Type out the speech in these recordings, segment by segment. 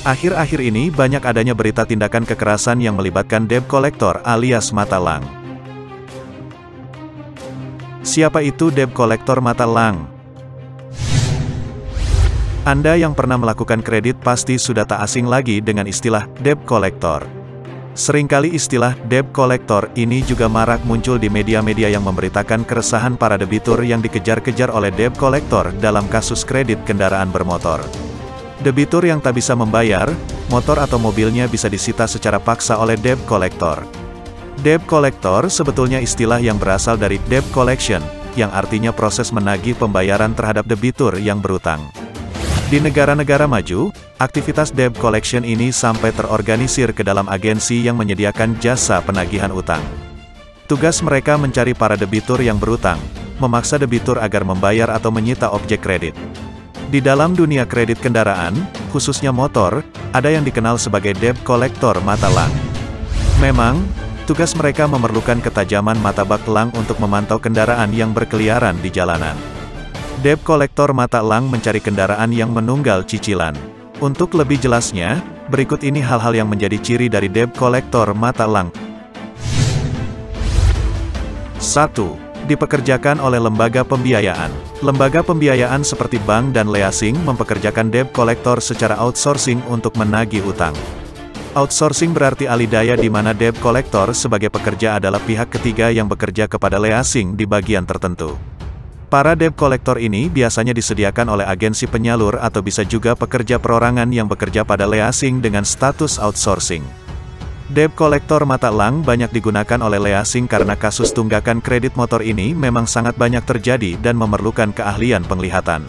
Akhir-akhir ini banyak adanya berita tindakan kekerasan yang melibatkan debt collector alias mata lang. Siapa itu debt collector mata lang? Anda yang pernah melakukan kredit pasti sudah tak asing lagi dengan istilah debt collector. Seringkali istilah debt collector ini juga marak muncul di media-media yang memberitakan keresahan para debitur yang dikejar-kejar oleh debt collector dalam kasus kredit kendaraan bermotor. Debitur yang tak bisa membayar, motor atau mobilnya bisa disita secara paksa oleh debt collector. Debt collector sebetulnya istilah yang berasal dari debt collection, yang artinya proses menagih pembayaran terhadap debitur yang berutang. Di negara-negara maju, aktivitas debt collection ini sampai terorganisir ke dalam agensi yang menyediakan jasa penagihan utang. Tugas mereka mencari para debitur yang berutang, memaksa debitur agar membayar atau menyita objek kredit. Di dalam dunia kredit kendaraan, khususnya motor, ada yang dikenal sebagai debt collector mata lang. Memang, tugas mereka memerlukan ketajaman mata bak lang untuk memantau kendaraan yang berkeliaran di jalanan. Debt collector mata lang mencari kendaraan yang menunggal cicilan. Untuk lebih jelasnya, berikut ini hal-hal yang menjadi ciri dari debt collector mata lang. 1. Dipekerjakan oleh lembaga pembiayaan. Lembaga pembiayaan seperti bank dan leasing mempekerjakan debt collector secara outsourcing untuk menagih utang. Outsourcing berarti alih daya di mana debt collector sebagai pekerja adalah pihak ketiga yang bekerja kepada leasing di bagian tertentu. Para debt collector ini biasanya disediakan oleh agensi penyalur atau bisa juga pekerja perorangan yang bekerja pada leasing dengan status outsourcing. Debt collector mata lang banyak digunakan oleh leasing karena kasus tunggakan kredit motor ini memang sangat banyak terjadi dan memerlukan keahlian penglihatan.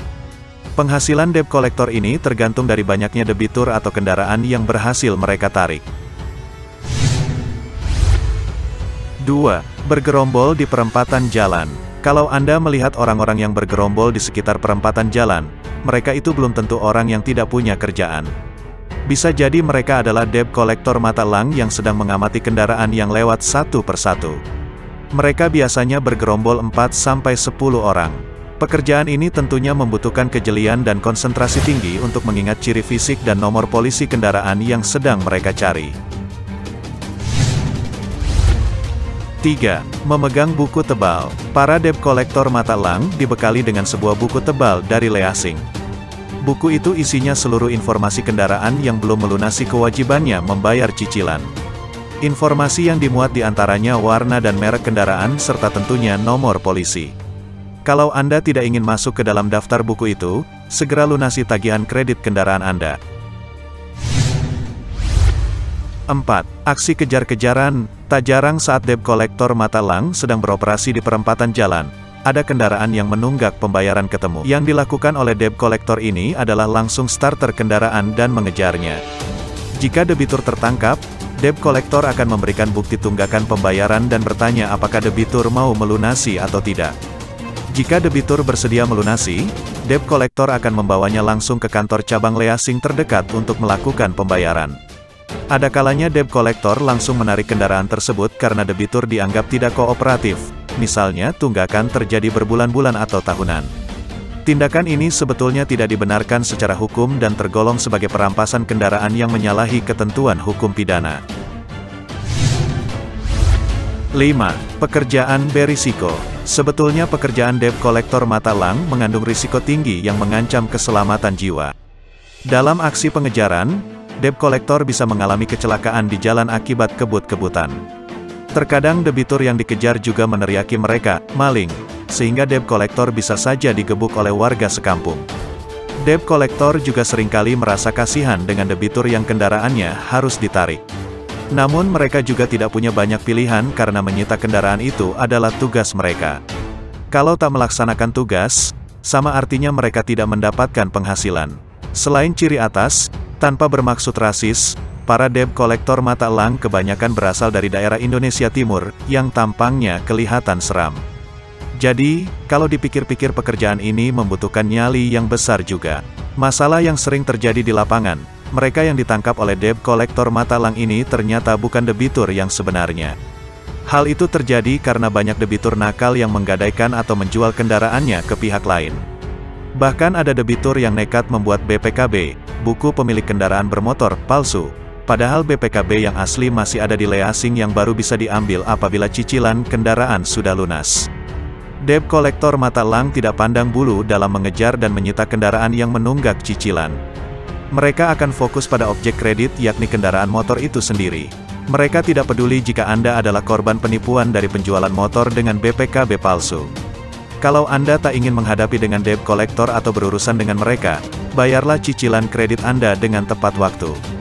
Penghasilan debt collector ini tergantung dari banyaknya debitur atau kendaraan yang berhasil mereka tarik. 2. Bergerombol di perempatan jalan. Kalau Anda melihat orang-orang yang bergerombol di sekitar perempatan jalan, mereka itu belum tentu orang yang tidak punya kerjaan. Bisa jadi mereka adalah debt collector mata lang yang sedang mengamati kendaraan yang lewat satu persatu. Mereka biasanya bergerombol 4-10 orang. Pekerjaan ini tentunya membutuhkan kejelian dan konsentrasi tinggi untuk mengingat ciri fisik dan nomor polisi kendaraan yang sedang mereka cari. 3. Memegang buku tebal. Para debt collector mata lang dibekali dengan sebuah buku tebal dari leasing. Buku itu isinya seluruh informasi kendaraan yang belum melunasi kewajibannya membayar cicilan. Informasi yang dimuat diantaranya warna dan merek kendaraan serta tentunya nomor polisi. Kalau Anda tidak ingin masuk ke dalam daftar buku itu, segera lunasi tagihan kredit kendaraan Anda. 4. Aksi kejar-kejaran. Tak jarang saat debt collector mata lang sedang beroperasi di perempatan jalan, ada kendaraan yang menunggak pembayaran ketemu. Yang dilakukan oleh debt collector ini adalah langsung starter kendaraan dan mengejarnya. Jika debitur tertangkap, debt collector akan memberikan bukti tunggakan pembayaran dan bertanya apakah debitur mau melunasi atau tidak. Jika debitur bersedia melunasi, debt collector akan membawanya langsung ke kantor cabang leasing terdekat untuk melakukan pembayaran. Ada kalanya debt collector langsung menarik kendaraan tersebut karena debitur dianggap tidak kooperatif. Misalnya, tunggakan terjadi berbulan-bulan atau tahunan. Tindakan ini sebetulnya tidak dibenarkan secara hukum dan tergolong sebagai perampasan kendaraan yang menyalahi ketentuan hukum pidana. 5. Pekerjaan berisiko. Sebetulnya pekerjaan debt collector mata lang mengandung risiko tinggi yang mengancam keselamatan jiwa. Dalam aksi pengejaran, debt collector bisa mengalami kecelakaan di jalan akibat kebut-kebutan. Terkadang debitur yang dikejar juga meneriaki mereka, maling, sehingga debt collector bisa saja digebuk oleh warga sekampung. Debt collector juga seringkali merasa kasihan dengan debitur yang kendaraannya harus ditarik. Namun mereka juga tidak punya banyak pilihan karena menyita kendaraan itu adalah tugas mereka. Kalau tak melaksanakan tugas, sama artinya mereka tidak mendapatkan penghasilan. Selain ciri atas, tanpa bermaksud rasis, para debt collector mata lang kebanyakan berasal dari daerah Indonesia Timur, yang tampangnya kelihatan seram. Jadi, kalau dipikir-pikir pekerjaan ini membutuhkan nyali yang besar juga. Masalah yang sering terjadi di lapangan, mereka yang ditangkap oleh debt collector mata lang ini ternyata bukan debitur yang sebenarnya. Hal itu terjadi karena banyak debitur nakal yang menggadaikan atau menjual kendaraannya ke pihak lain. Bahkan ada debitur yang nekat membuat BPKB, buku pemilik kendaraan bermotor palsu. Padahal BPKB yang asli masih ada di leasing yang baru bisa diambil apabila cicilan kendaraan sudah lunas. Debt kolektor mata elang tidak pandang bulu dalam mengejar dan menyita kendaraan yang menunggak cicilan. Mereka akan fokus pada objek kredit yakni kendaraan motor itu sendiri. Mereka tidak peduli jika Anda adalah korban penipuan dari penjualan motor dengan BPKB palsu. Kalau Anda tak ingin menghadapi dengan debt kolektor atau berurusan dengan mereka, bayarlah cicilan kredit Anda dengan tepat waktu.